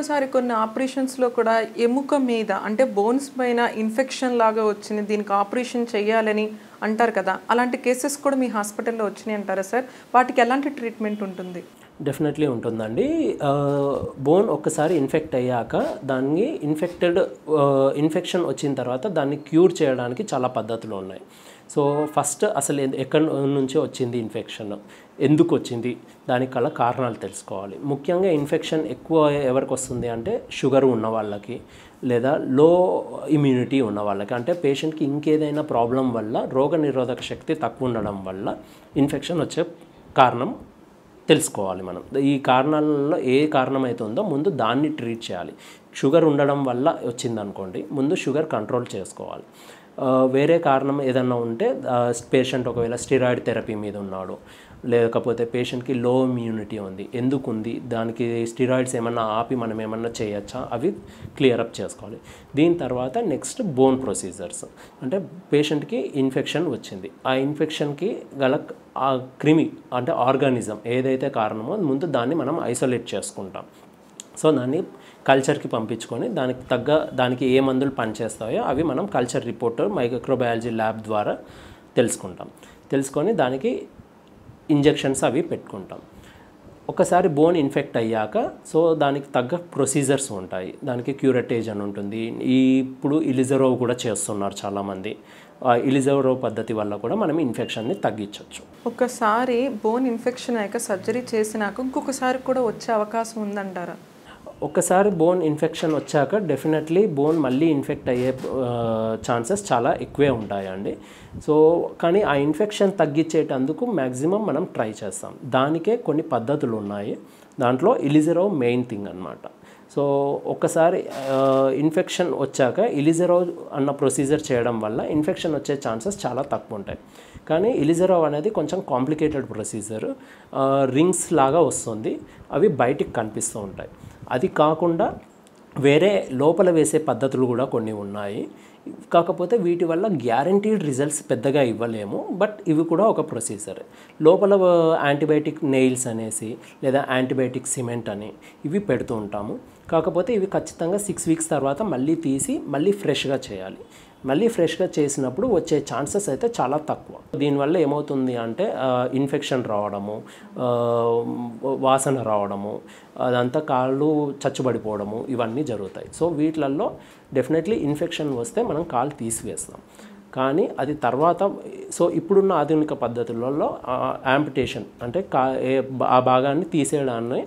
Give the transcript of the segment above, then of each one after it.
ఒక్కొక్కసారి కొన్ని ఆపరేషన్స్‌లో కూడా ఎముక మీద అంటే బోన్స్ పైన ఇన్ఫెక్షన్ లాగా వచ్చింది. దీనికి ఆపరేషన్ చేయాలని అంటారు కదా! అలాంటి కేసెస్ కూడా మీ హాస్పిటల్‌లో వచ్చినాయి అంటారా సార్? వాటికి ఎలాంటి ట్రీట్మెంట్ ఉంటుంది? డెఫినెట్లీ ఉంటుందండి. బోన్ ఒక్కసారి ఇన్ఫెక్ట్ అయ్యాక దాన్ని ఇన్ఫెక్షన్ వచ్చిన తర్వాత దాన్ని క్యూర్ చేయడానికి చాలా పద్ధతులు ఉన్నాయి. సో ఫస్ట్ అసలు ఎక్కడి నుంచి వచ్చింది ఇన్ఫెక్షన్, ఎందుకు వచ్చింది, దానికి గల కారణాలు తెలుసుకోవాలి. ముఖ్యంగా ఇన్ఫెక్షన్ ఎక్కువ ఎవరికి వస్తుంది అంటే షుగర్ ఉన్న వాళ్ళకి, లేదా లో ఇమ్యూనిటీ ఉన్న వాళ్ళకి, అంటే పేషెంట్కి ఇంకేదైనా ప్రాబ్లం వల్ల రోగనిరోధక శక్తి తక్కువ ఉండడం వల్ల ఇన్ఫెక్షన్ వచ్చే కారణం తెలుసుకోవాలి. మనం ఈ కారణాలలో ఏ కారణం అయితే ఉందో ముందు దాన్ని ట్రీట్ చేయాలి. షుగర్ ఉండడం వల్ల వచ్చిందనుకోండి, ముందు షుగర్ కంట్రోల్ చేసుకోవాలి. వేరే కారణం ఏదన్నా ఉంటే పేషెంట్ ఒకవేళ స్టెరాయిడ్ థెరపీ మీద ఉన్నాడు, లేకపోతే పేషెంట్కి లో ఇమ్యూనిటీ ఉంది, ఎందుకు ఉంది, దానికి స్టెరాయిడ్స్ ఏమన్నా ఆపి మనం ఏమన్నా చేయొచ్చా, అవి క్లియరప్ చేసుకోవాలి. దీని తర్వాత నెక్స్ట్ బోన్ ప్రొసీజర్స్. అంటే పేషెంట్కి ఇన్ఫెక్షన్ వచ్చింది, ఆ ఇన్ఫెక్షన్కి గల ఆ క్రిమి అంటే ఆర్గానిజం ఏదైతే కారణమో ముందు దాన్ని మనం ఐసోలేట్ చేసుకుంటాం. సో దాన్ని కల్చర్కి పంపించుకొని దానికి ఏ మందులు పనిచేస్తాయో అవి మనం కల్చర్ రిపోర్ట్ మైక్రోబయాలజీ ల్యాబ్ ద్వారా తెలుసుకొని దానికి ఇంజెక్షన్స్ అవి పెట్టుకుంటాం. ఒకసారి బోన్ ఇన్ఫెక్ట్ అయ్యాక సో దానికి తగ్గ ప్రొసీజర్స్ ఉంటాయి. దానికి క్యూరటేజ్ అని ఉంటుంది. ఇప్పుడు ఇలిజరోవ్ కూడా చేస్తున్నారు చాలామంది. ఇలిజరోవ్ పద్ధతి వల్ల కూడా మనం ఇన్ఫెక్షన్ని తగ్గించవచ్చు. ఒకసారి బోన్ ఇన్ఫెక్షన్ అయ్యాక సర్జరీ చేసినాక ఇంకొకసారి కూడా వచ్చే అవకాశం ఉందంటారా? ఒక్కసారి బోన్ ఇన్ఫెక్షన్ వచ్చాక డెఫినెట్లీ బోన్ మళ్ళీ ఇన్ఫెక్ట్ అయ్యే ఛాన్సెస్ చాలా ఎక్కువే ఉంటాయండి. సో కానీ ఆ ఇన్ఫెక్షన్ తగ్గించేటందుకు మ్యాక్సిమం మనం ట్రై చేస్తాం. దానికే కొన్ని పద్ధతులు ఉన్నాయి. దాంట్లో ఇలిజరోవ్ మెయిన్ థింగ్ అన్నమాట. సో ఒక్కసారి ఇన్ఫెక్షన్ వచ్చాక ఇలిజరోవ్ అన్న ప్రొసీజర్ చేయడం వల్ల ఇన్ఫెక్షన్ వచ్చే ఛాన్సెస్ చాలా తక్కువ ఉంటాయి. కానీ ఇలిజరోవ్ అనేది కొంచెం కాంప్లికేటెడ్ ప్రొసీజర్. రింగ్స్ లాగా వస్తుంది, అవి బయటికి కనిపిస్తూ ఉంటాయి. అది కాకుండా వేరే లోపల వేసే పద్ధతులు కూడా కొన్ని ఉన్నాయి. కాకపోతే వీటి వల్ల గ్యారంటీడ్ రిజల్ట్స్ పెద్దగా ఇవ్వలేము, బట్ ఇవి కూడా ఒక ప్రొసీజర్. లోపల యాంటీబయాటిక్ నెయిల్స్ అనేసి లేదా యాంటీబయాటిక్ సిమెంట్ అని ఇవి పెడుతూ ఉంటాము. కాకపోతే ఇవి ఖచ్చితంగా 6 వీక్స్ తర్వాత మళ్ళీ తీసి మళ్ళీ ఫ్రెష్గా చేయాలి. మళ్ళీ ఫ్రెష్గా చేసినప్పుడు వచ్చే ఛాన్సెస్ అయితే చాలా తక్కువ. దీనివల్ల ఏమవుతుంది అంటే ఇన్ఫెక్షన్ రావడము, వాసన రావడము, అదంతా కాళ్ళు చచ్చుబడిపోవడము ఇవన్నీ జరుగుతాయి. సో వీటిలలో డెఫినెట్లీ ఇన్ఫెక్షన్ వస్తే మనం కాలు తీసివేస్తాం. కానీ అది తర్వాత సో ఇప్పుడున్న ఆధునిక పద్ధతులలో యాంపిటేషన్ అంటే ఆ భాగాన్ని తీసేయడాన్ని.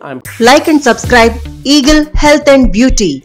Like and subscribe Eagle Health and beauty.